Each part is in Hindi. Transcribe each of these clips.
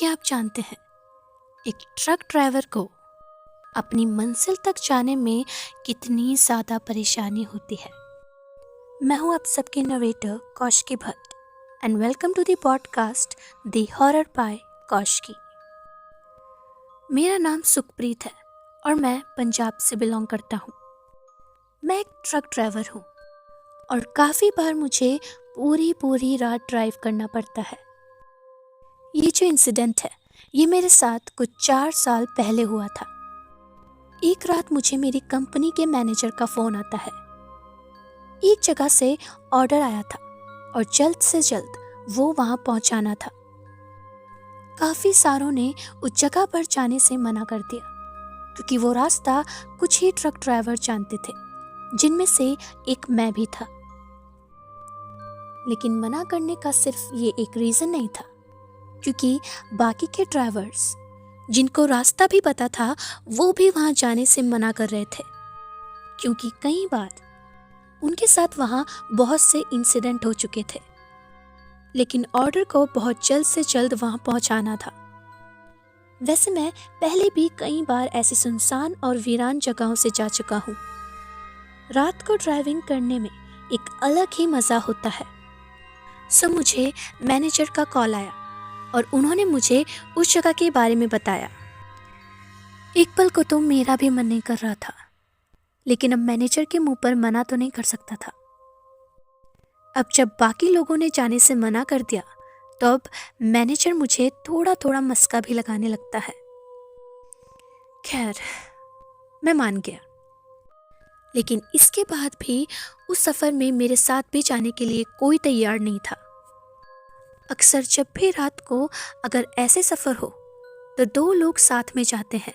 क्या आप जानते हैं एक ट्रक ड्राइवर को अपनी मंजिल तक जाने में कितनी ज़्यादा परेशानी होती है। मैं हूं आप सबके narrator Kaushiki Bhatt and welcome to the podcast the horror by Kaushiki. मेरा नाम सुखप्रीत है और मैं पंजाब से बिलोंग करता हूं। मैं एक ट्रक ड्राइवर हूं और काफ़ी बार मुझे पूरी रात ड्राइव करना पड़ता है। ये जो इंसिडेंट है ये मेरे साथ कुछ 4 साल पहले हुआ था। एक रात मुझे मेरी कंपनी के मैनेजर का फ़ोन आता है। एक जगह से ऑर्डर आया था और जल्द से जल्द वो वहाँ पहुँचाना था। काफ़ी सारों ने उस जगह पर जाने से मना कर दिया क्योंकि वो रास्ता कुछ ही ट्रक ड्राइवर जानते थे, जिनमें से एक मैं भी था। लेकिन मना करने का सिर्फ ये एक रीज़न नहीं था, क्योंकि बाकी के ड्राइवर्स जिनको रास्ता भी पता था वो भी वहाँ जाने से मना कर रहे थे, क्योंकि कई बार उनके साथ वहाँ बहुत से इंसिडेंट हो चुके थे। लेकिन ऑर्डर को बहुत जल्द से जल्द वहाँ पहुँचाना था। वैसे मैं पहले भी कई बार ऐसी सुनसान और वीरान जगहों से जा चुका हूँ। रात को ड्राइविंग करने में एक अलग ही मज़ा होता है। सो मुझे मैनेजर का कॉल आया और उन्होंने मुझे उस जगह के बारे में बताया। एक पल को तो मेरा भी मन नहीं कर रहा था, लेकिन अब मैनेजर के मुंह पर मना तो नहीं कर सकता था। अब जब बाकी लोगों ने जाने से मना कर दिया तो अब मैनेजर मुझे थोड़ा थोड़ा मस्का भी लगाने लगता है। खैर, मैं मान गया। लेकिन इसके बाद भी उस सफ़र में मेरे साथ भी जाने के लिए कोई तैयार नहीं था। अक्सर जब भी रात को अगर ऐसे सफ़र हो तो 2 लोग साथ में जाते हैं,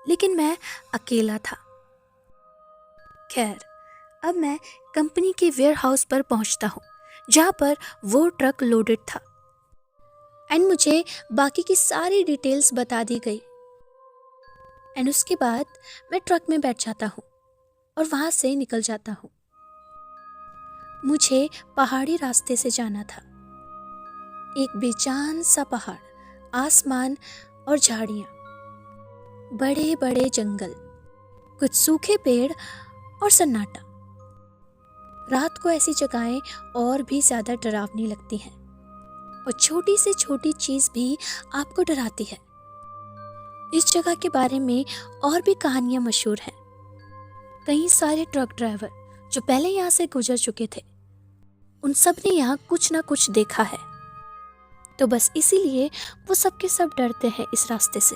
लेकिन मैं अकेला था। खैर, अब मैं कंपनी के वेयर हाउस पर पहुंचता हूं, जहां पर वो ट्रक लोडेड था एंड मुझे बाकी की सारी डिटेल्स बता दी गई। एंड उसके बाद मैं ट्रक में बैठ जाता हूं और वहां से निकल जाता हूं। मुझे पहाड़ी रास्ते से जाना था। एक बेजान सा पहाड़, आसमान और झाड़ियाँ, बड़े बड़े जंगल, कुछ सूखे पेड़ और सन्नाटा। रात को ऐसी जगहें और भी ज़्यादा डरावनी लगती हैं और छोटी से छोटी चीज़ भी आपको डराती है। इस जगह के बारे में और भी कहानियाँ मशहूर हैं। कई सारे ट्रक ड्राइवर जो पहले यहाँ से गुजर चुके थे, उन सब ने यहाँ कुछ ना कुछ देखा है, तो बस इसीलिए वो सब के सब डरते हैं इस रास्ते से।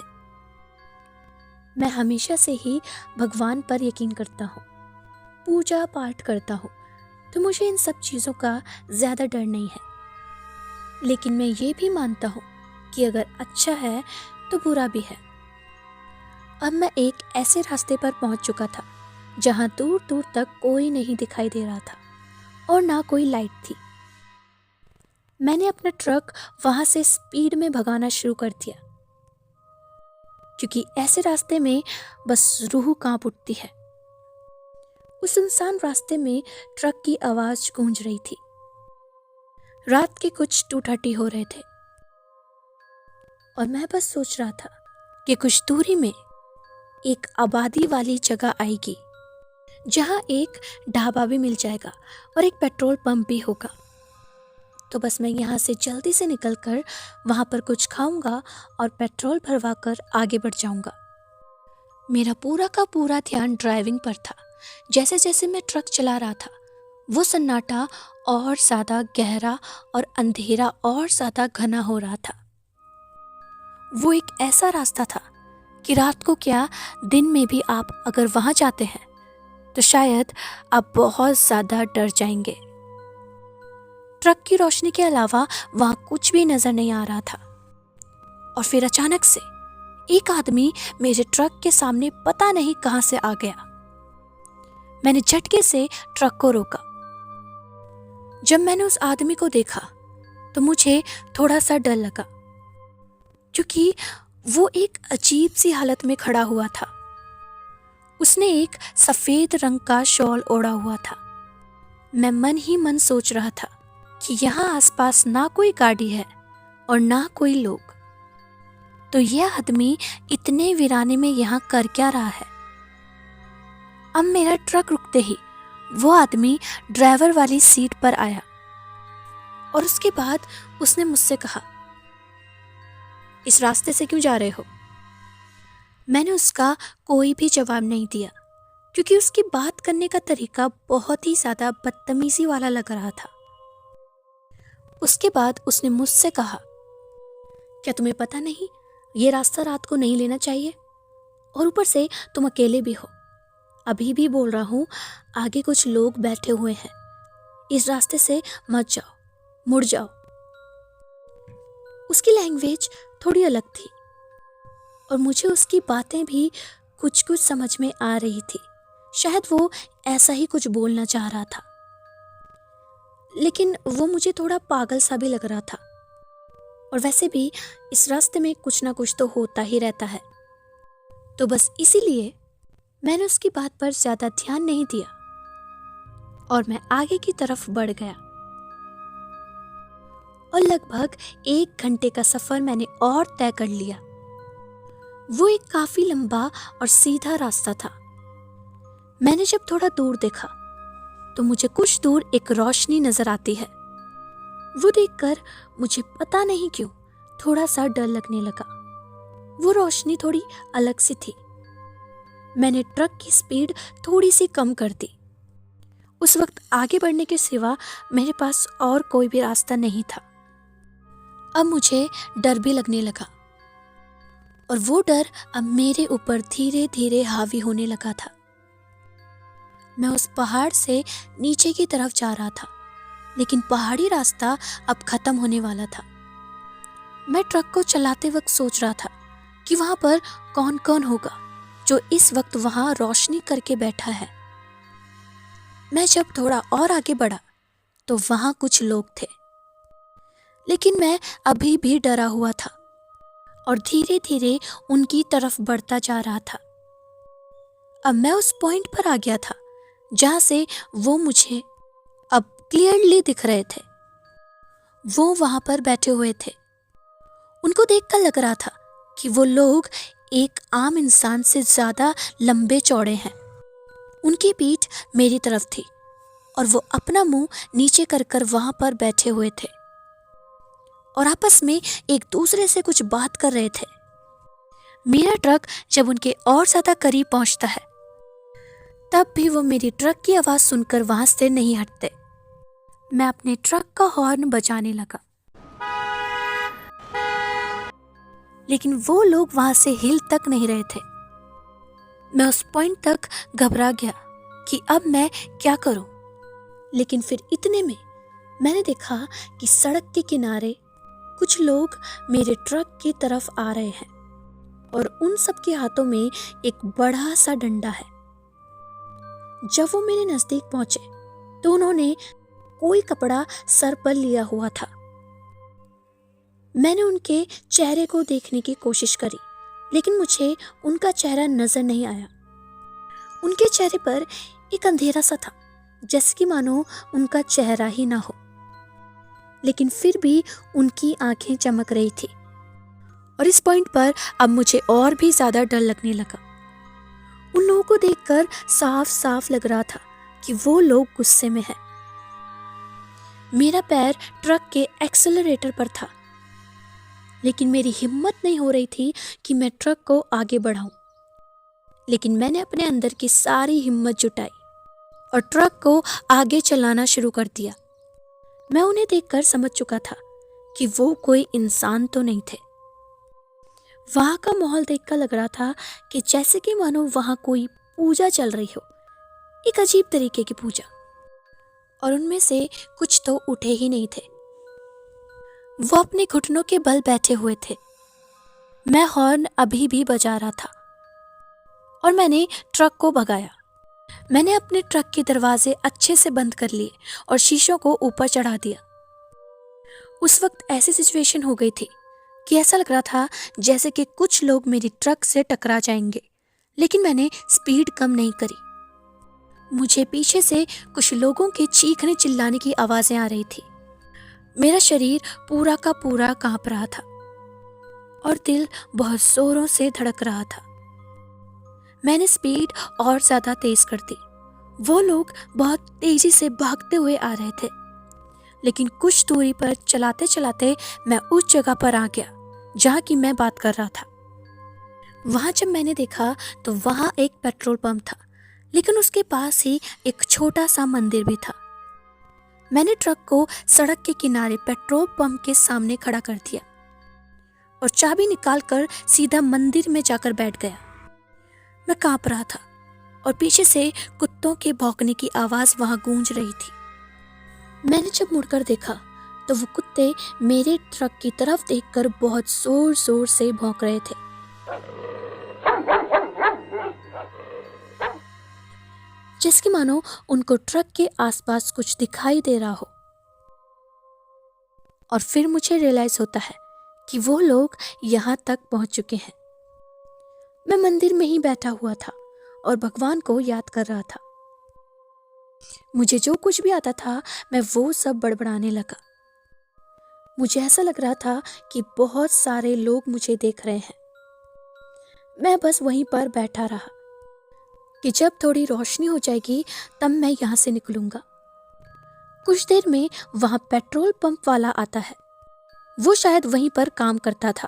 मैं हमेशा से ही भगवान पर यकीन करता हूँ, पूजा पाठ करता हूँ, तो मुझे इन सब चीज़ों का ज़्यादा डर नहीं है। लेकिन मैं ये भी मानता हूँ कि अगर अच्छा है तो बुरा भी है। अब मैं एक ऐसे रास्ते पर पहुँच चुका था जहाँ दूर दूर तक कोई नहीं दिखाई दे रहा था और ना कोई लाइट थी। मैंने अपना ट्रक वहां से स्पीड में भगाना शुरू कर दिया, क्योंकि ऐसे रास्ते में बस रूह कांप उठती है। उस सुनसान रास्ते में ट्रक की आवाज गूंज रही थी। रात के कुछ 2:30 हो रहे थे और मैं बस सोच रहा था कि कुछ दूरी में एक आबादी वाली जगह आएगी जहां एक ढाबा भी मिल जाएगा और एक पेट्रोल पंप भी होगा। तो बस मैं यहाँ से जल्दी से निकलकर वहाँ पर कुछ खाऊंगा और पेट्रोल भरवा कर आगे बढ़ जाऊंगा। मेरा पूरा का पूरा ध्यान ड्राइविंग पर था। जैसे जैसे मैं ट्रक चला रहा था, वो सन्नाटा और ज़्यादा गहरा और अंधेरा और ज़्यादा घना हो रहा था। वो एक ऐसा रास्ता था कि रात को क्या, दिन में भी आप अगर वहाँ जाते हैं तो शायद आप बहुत ज़्यादा डर जाएंगे। ट्रक की रोशनी के अलावा वहां कुछ भी नजर नहीं आ रहा था। और फिर अचानक से एक आदमी मेरे ट्रक के सामने पता नहीं कहां से आ गया। मैंने झटके से ट्रक को रोका। जब मैंने उस आदमी को देखा तो मुझे थोड़ा सा डर लगा, क्योंकि वो एक अजीब सी हालत में खड़ा हुआ था। उसने एक सफेद रंग का शॉल ओढ़ा हुआ था। मैं मन ही मन सोच रहा था कि यहाँ आसपास ना कोई गाड़ी है और ना कोई लोग, तो यह आदमी इतने वीराने में यहाँ कर क्या रहा है। अब मेरा ट्रक रुकते ही वो आदमी ड्राइवर वाली सीट पर आया और उसके बाद उसने मुझसे कहा, इस रास्ते से क्यों जा रहे हो? मैंने उसका कोई भी जवाब नहीं दिया क्योंकि उसकी बात करने का तरीका बहुत ही ज़्यादा बदतमीजी वाला लग रहा था। उसके बाद उसने मुझसे कहा, क्या तुम्हें पता नहीं ये रास्ता रात को नहीं लेना चाहिए? और ऊपर से तुम अकेले भी हो। अभी भी बोल रहा हूँ, आगे कुछ लोग बैठे हुए हैं, इस रास्ते से मत जाओ, मुड़ जाओ। उसकी लैंग्वेज थोड़ी अलग थी और मुझे उसकी बातें भी कुछ कुछ समझ में आ रही थी। शायद वो ऐसा ही कुछ बोलना चाह रहा था, लेकिन वो मुझे थोड़ा पागल सा भी लग रहा था। और वैसे भी इस रास्ते में कुछ ना कुछ तो होता ही रहता है, तो बस इसीलिए मैंने उसकी बात पर ज्यादा ध्यान नहीं दिया और मैं आगे की तरफ बढ़ गया। और लगभग 1 घंटे का सफर मैंने और तय कर लिया। वो एक काफी लंबा और सीधा रास्ता था। मैंने जब थोड़ा दूर देखा तो मुझे कुछ दूर एक रोशनी नजर आती है। वो देखकर मुझे पता नहीं क्यों थोड़ा सा डर लगने लगा। वो रोशनी थोड़ी अलग सी थी। मैंने ट्रक की स्पीड थोड़ी सी कम कर दी। उस वक्त आगे बढ़ने के सिवा मेरे पास और कोई भी रास्ता नहीं था। अब मुझे डर भी लगने लगा और वो डर अब मेरे ऊपर धीरे धीरे हावी होने लगा था। मैं उस पहाड़ से नीचे की तरफ जा रहा था, लेकिन पहाड़ी रास्ता अब खत्म होने वाला था। मैं ट्रक को चलाते वक्त सोच रहा था कि वहां पर कौन कौन होगा जो इस वक्त वहां रोशनी करके बैठा है। मैं जब थोड़ा और आगे बढ़ा तो वहां कुछ लोग थे, लेकिन मैं अभी भी डरा हुआ था और धीरे धीरे उनकी तरफ बढ़ता जा रहा था। अब मैं उस पॉइंट पर आ गया था जहां से वो मुझे अब क्लियरली दिख रहे थे। वो वहां पर बैठे हुए थे। उनको देखकर लग रहा था कि वो लोग एक आम इंसान से ज्यादा लंबे चौड़े हैं। उनकी पीठ मेरी तरफ थी और वो अपना मुंह नीचे कर कर वहां पर बैठे हुए थे और आपस में एक दूसरे से कुछ बात कर रहे थे। मेरा ट्रक जब उनके और ज्यादा करीब पहुंचता है तब भी वो मेरी ट्रक की आवाज सुनकर वहां से नहीं हटते। मैं अपने ट्रक का हॉर्न बजाने लगा, लेकिन वो लोग वहां से हिल तक नहीं रहे थे। मैं उस पॉइंट तक घबरा गया कि अब मैं क्या करूं। लेकिन फिर इतने में मैंने देखा कि सड़क के किनारे कुछ लोग मेरे ट्रक की तरफ आ रहे हैं और उन सब के हाथों में एक बड़ा सा डंडा है। जब वो मेरे नजदीक पहुंचे तो उन्होंने कोई कपड़ा सर पर लिया हुआ था। मैंने उनके चेहरे को देखने की कोशिश करी, लेकिन मुझे उनका चेहरा नजर नहीं आया। उनके चेहरे पर एक अंधेरा सा था, जैसे कि मानो उनका चेहरा ही ना हो, लेकिन फिर भी उनकी आंखें चमक रही थी। और इस पॉइंट पर अब मुझे और भी ज्यादा डर लगने लगा। उन लोगों को देखकर साफ साफ लग रहा था कि वो लोग गुस्से में हैं। मेरा पैर ट्रक के एक्सेलरेटर पर था, लेकिन मेरी हिम्मत नहीं हो रही थी कि मैं ट्रक को आगे बढ़ाऊं। लेकिन मैंने अपने अंदर की सारी हिम्मत जुटाई और ट्रक को आगे चलाना शुरू कर दिया। मैं उन्हें देखकर समझ चुका था कि वो कोई इंसान तो नहीं थे। वहां का माहौल देखकर लग रहा था कि जैसे कि मानो वहां कोई पूजा चल रही हो, एक अजीब तरीके की पूजा। और उनमें से कुछ तो उठे ही नहीं थे। वो अपने घुटनों के बल बैठे हुए थे। मैं हॉर्न अभी भी बजा रहा था और मैंने ट्रक को भगाया। मैंने अपने ट्रक के दरवाजे अच्छे से बंद कर लिए और शीशों को ऊपर चढ़ा दिया। उस वक्त ऐसी सिचुएशन हो गई थी कि ऐसा लग रहा था जैसे कि कुछ लोग मेरी ट्रक से टकरा जाएंगे, लेकिन मैंने स्पीड कम नहीं करी। मुझे पीछे से कुछ लोगों के चीखने चिल्लाने की आवाजें आ रही थी। मेरा शरीर पूरा का पूरा कांप रहा था और दिल बहुत जोरों से धड़क रहा था। मैंने स्पीड और ज्यादा तेज कर दी। वो लोग बहुत तेजी से भागते हुए आ रहे थे, लेकिन कुछ दूरी पर चलाते चलाते मैं उस जगह पर आ गया जहाँ की मैं बात कर रहा था। वहां जब मैंने देखा तो वहां एक पेट्रोल पंप था, लेकिन उसके पास ही एक छोटा सा मंदिर भी था। मैंने ट्रक को सड़क के किनारे पेट्रोल पंप के सामने खड़ा कर दिया और चाबी निकालकर सीधा मंदिर में जाकर बैठ गया। मैं कांप रहा था और पीछे से कुत्तों के भौंकने की आवाज वहां गूंज रही थी। मैंने जब मुड़कर देखा तो वो कुत्ते मेरे ट्रक की तरफ देखकर बहुत जोर जोर से भौंक रहे थे। जैसे मानो उनको ट्रक के आसपास कुछ दिखाई दे रहा हो। और फिर मुझे रियलाइज होता है कि वो लोग यहाँ तक पहुंच चुके हैं। मैं मंदिर में ही बैठा हुआ था और भगवान को याद कर रहा था। मुझे जो कुछ भी आता था मैं वो सब बड़बड़ाने लगा। मुझे ऐसा लग रहा था कि बहुत सारे लोग मुझे देख रहे हैं। मैं बस वहीं पर बैठा रहा कि जब थोड़ी रोशनी हो जाएगी तब मैं यहाँ से निकलूंगा। कुछ देर में वहां पेट्रोल पंप वाला आता है। वो शायद वहीं पर काम करता था।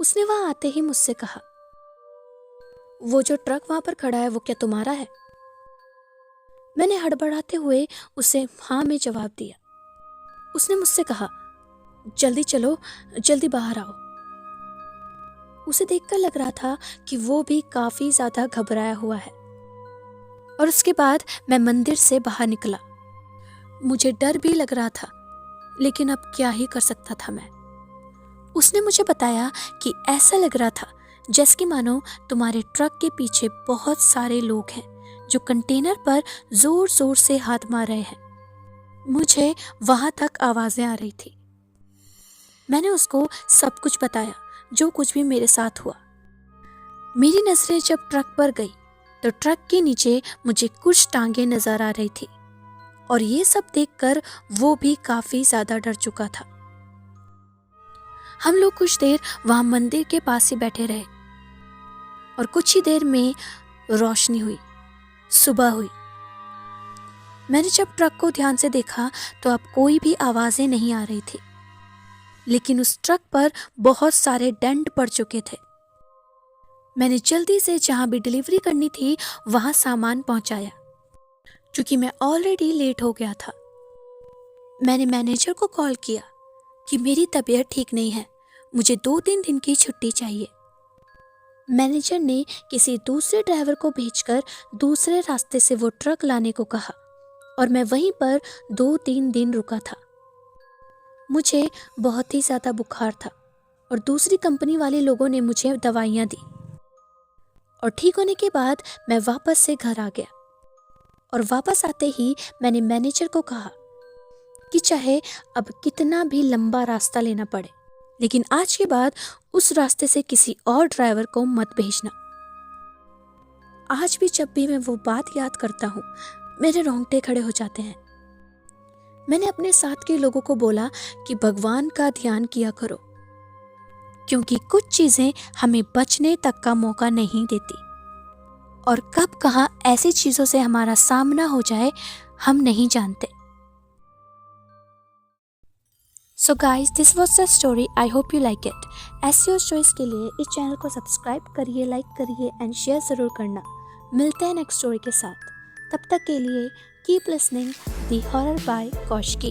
उसने वहां आते ही मुझसे कहा, वो जो ट्रक वहां पर खड़ा है वो क्या तुम्हारा है? मैंने हड़बड़ाते हुए उसे हाँ में जवाब दिया। उसने मुझसे कहा, जल्दी चलो, जल्दी बाहर आओ। उसे देखकर लग रहा था कि वो भी काफी ज्यादा घबराया हुआ है। और उसके बाद मैं मंदिर से बाहर निकला। मुझे डर भी लग रहा था, लेकिन अब क्या ही कर सकता था मैं। उसने मुझे बताया कि ऐसा लग रहा था जैसे कि मानो तुम्हारे ट्रक के पीछे बहुत सारे लोग हैं जो कंटेनर पर जोर जोर से हाथ मार रहे हैं। मुझे वहां तक आवाजें आ रही थी। मैंने उसको सब कुछ बताया जो कुछ भी मेरे साथ हुआ। मेरी नजरें जब ट्रक पर गई तो ट्रक के नीचे मुझे कुछ टांगे नजर आ रही थी और ये सब देखकर वो भी काफी ज्यादा डर चुका था। हम लोग कुछ देर वहां मंदिर के पास ही बैठे रहे और कुछ ही देर में रोशनी हुई, सुबह हुई। मैंने जब ट्रक को ध्यान से देखा तो अब कोई भी आवाजें नहीं आ रही थी, लेकिन उस ट्रक पर बहुत सारे डेंट पड़ चुके थे। मैंने जल्दी से जहां भी डिलीवरी करनी थी वहां सामान पहुंचाया, क्योंकि मैं ऑलरेडी लेट हो गया था। मैंने मैनेजर को कॉल किया कि मेरी तबीयत ठीक नहीं है, मुझे 2-3 दिन की छुट्टी चाहिए। मैनेजर ने किसी दूसरे ड्राइवर को भेजकर दूसरे रास्ते से वो ट्रक लाने को कहा और मैं वहीं पर 2-3 दिन रुका था। मुझे बहुत ही ज़्यादा बुखार था और दूसरी कंपनी वाले लोगों ने मुझे दवाइयाँ दी और ठीक होने के बाद मैं वापस से घर आ गया। और वापस आते ही मैंने मैनेजर को कहा कि चाहे अब कितना भी लंबा रास्ता लेना पड़े, लेकिन आज के बाद उस रास्ते से किसी और ड्राइवर को मत भेजना। आज भी जब भी मैं वो बात याद करता हूँ मेरे रोंगटे खड़े हो जाते हैं। मैंने अपने साथ के लोगों को बोला कि भगवान का ध्यान किया करो, क्योंकि कुछ चीजें हमें बचने तक का मौका नहीं देती और कब कहाँ ऐसी चीजों से हमारा सामना हो जाए हम नहीं जानते। So guys, this was the story. I hope you like it. SEO choice के लिए इस चैनल को सब्सक्राइब करिए, लाइक करिए एंड शेयर ज़रूर करना। मिलते हैं नेक्स्ट स्टोरी के साथ। तब तक के लिए keep listening the horror by Kaushiki.